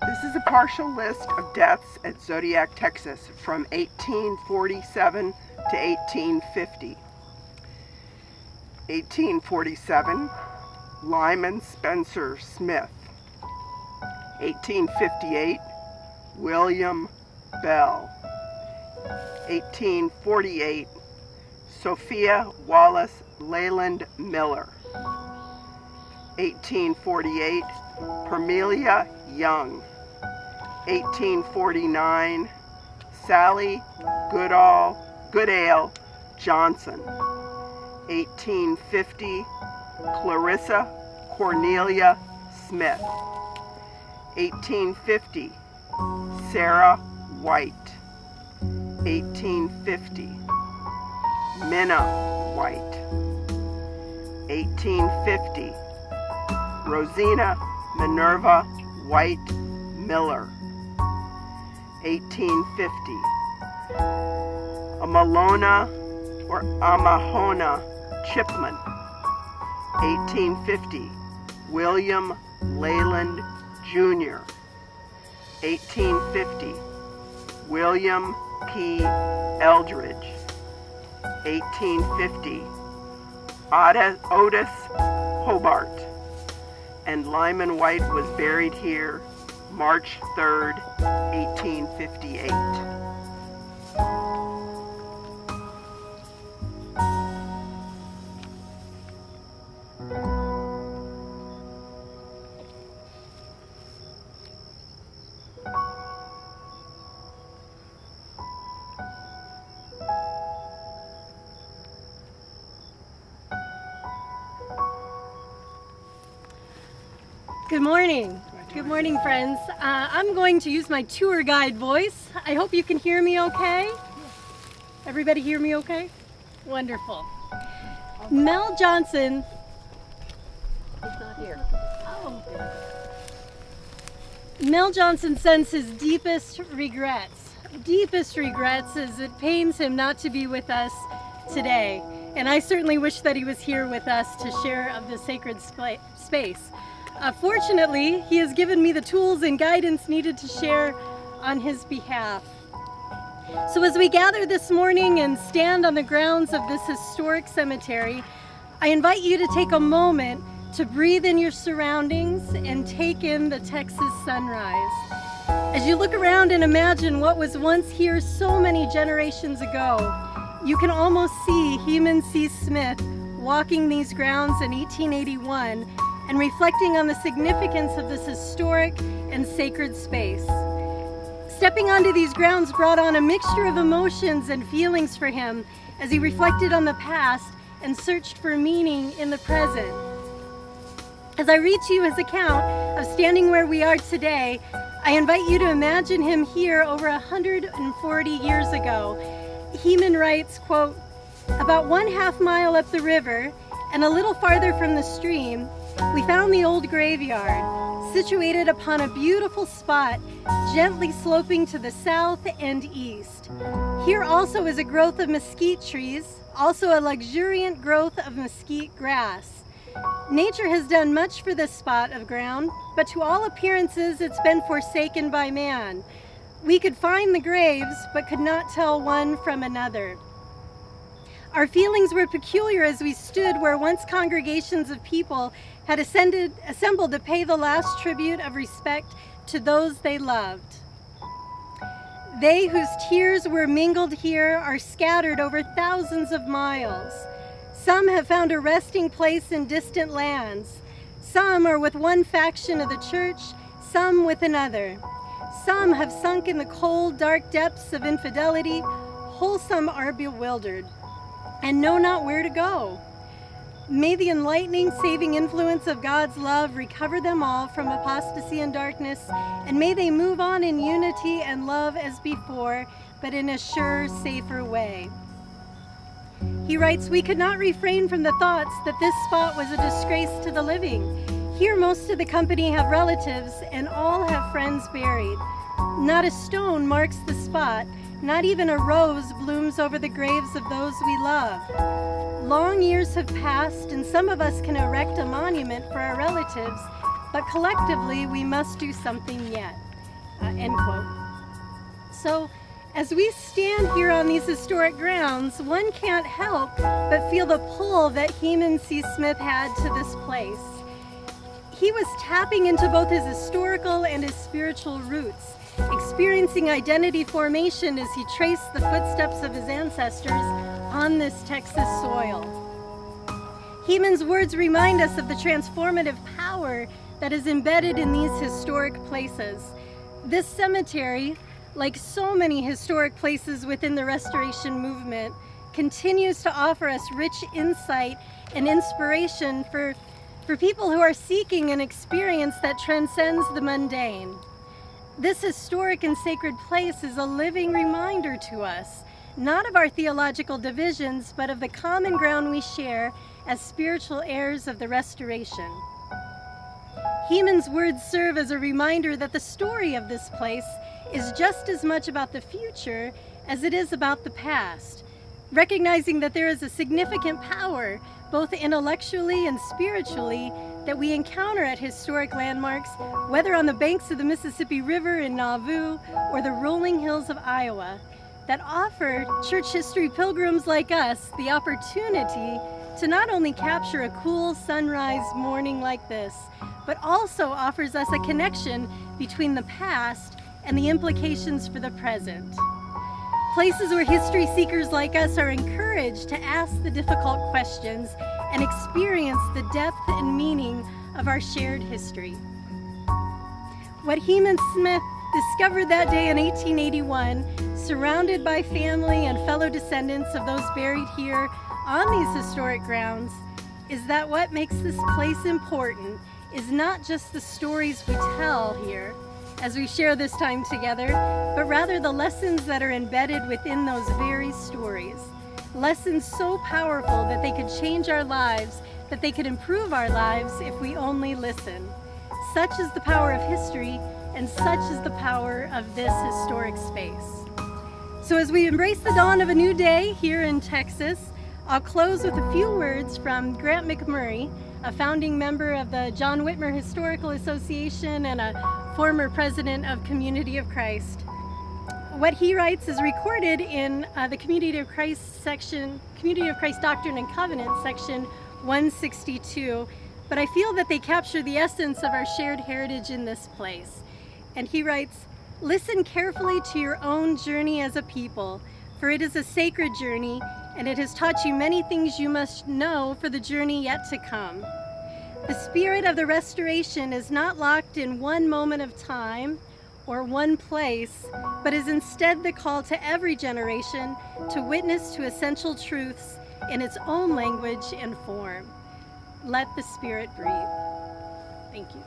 This is a partial list of deaths at Zodiac, Texas from 1847 to 1850. 1847, Lyman Spencer Smith. 1858, William Bell. 1848, Sophia Wallace Leland Miller. 1848, Permelia Young. 1849, Sally Goodale Johnson. 1850, Clarissa Cornelia Smith. 1850, Sarah White. 1850, Minna White. 1850, Rosina Minerva White Miller. 1850, Amalona or Amahona Chipman. 1850, William Leyland Jr. 1850, William P. Eldridge. 1850, Otis Hobart. And Lyman White was buried here March 3rd, 1858. Good morning. Good morning, friends. I'm going to use my tour guide voice. I hope you can hear me okay. Everybody hear me okay? Wonderful. Mel Johnson. He's not here. Oh. Mel Johnson sends his deepest regrets. Deepest regrets as it pains him not to be with us today. And I certainly wish that he was here with us to share of the sacred space. Fortunately, he has given me the tools and guidance needed to share on his behalf. So as we gather this morning and stand on the grounds of this historic cemetery, I invite you to take a moment to breathe in your surroundings and take in the Texas sunrise. As you look around and imagine what was once here so many generations ago, you can almost see Heman C. Smith walking these grounds in 1881 and reflecting on the significance of this historic and sacred space. Stepping onto these grounds brought on a mixture of emotions and feelings for him as he reflected on the past and searched for meaning in the present. As I read to you his account of standing where we are today, I invite you to imagine him here over 140 years ago. Heman writes, quote, "About 1/2 mile up the river and a little farther from the stream, we found the old graveyard, situated upon a beautiful spot, gently sloping to the south and east. Here also is a growth of mesquite trees, also a luxuriant growth of mesquite grass. Nature has done much for this spot of ground, but to all appearances it's been forsaken by man. We could find the graves, but could not tell one from another. Our feelings were peculiar as we stood where once congregations of people had assembled to pay the last tribute of respect to those they loved. They whose tears were mingled here are scattered over thousands of miles. Some have found a resting place in distant lands. Some are with one faction of the church, some with another. Some have sunk in the cold, dark depths of infidelity. Wholesome are bewildered and know not where to go. May the enlightening, saving influence of God's love recover them all from apostasy and darkness, and may they move on in unity and love as before, but in a sure, safer way." He writes, "We could not refrain from the thoughts that this spot was a disgrace to the living. Here most of the company have relatives, and all have friends buried. Not a stone marks the spot, Not even a rose blooms over the graves of those we love. Long years have passed, and some of us can erect a monument for our relatives, but collectively we must do something yet. End quote. So, as we stand here on these historic grounds, one can't help but feel the pull that Heman C. Smith had to this place. He was tapping into both his historical and his spiritual roots, experiencing identity formation as he traced the footsteps of his ancestors on this Texas soil. Heman's words remind us of the transformative power that is embedded in these historic places. This cemetery, like so many historic places within the restoration movement, continues to offer us rich insight and inspiration for people who are seeking an experience that transcends the mundane. This historic and sacred place is a living reminder to us, not of our theological divisions, but of the common ground we share as spiritual heirs of the restoration. Heman's words serve as a reminder that the story of this place is just as much about the future as it is about the past, recognizing that there is a significant power, both intellectually and spiritually, that we encounter at historic landmarks, whether on the banks of the Mississippi River in Nauvoo or the rolling hills of Iowa, that offer church history pilgrims like us the opportunity to not only capture a cool sunrise morning like this, but also offers us a connection between the past and the implications for the present. Places where history seekers like us are encouraged to ask the difficult questions and experience the depth and meaning of our shared history. What Heman Smith discovered that day in 1881, surrounded by family and fellow descendants of those buried here on these historic grounds, is that what makes this place important is not just the stories we tell here as we share this time together, but rather the lessons that are embedded within those very stories. Lessons so powerful that they could change our lives, that they could improve our lives if we only listen. Such is the power of history, and such is the power of this historic space. So as we embrace the dawn of a new day here in Texas, I'll close with a few words from Grant McMurray, a founding member of the John Whitmer Historical Association and a former president of Community of Christ. What he writes is recorded in the Community of Christ Doctrine and Covenant, section 162, but I feel that they capture the essence of our shared heritage in this place. And he writes, "Listen carefully to your own journey as a people, for it is a sacred journey, and it has taught you many things you must know for the journey yet to come. The spirit of the restoration is not locked in one moment of time or one place, but is instead the call to every generation to witness to essential truths in its own language and form. Let the Spirit breathe." Thank you.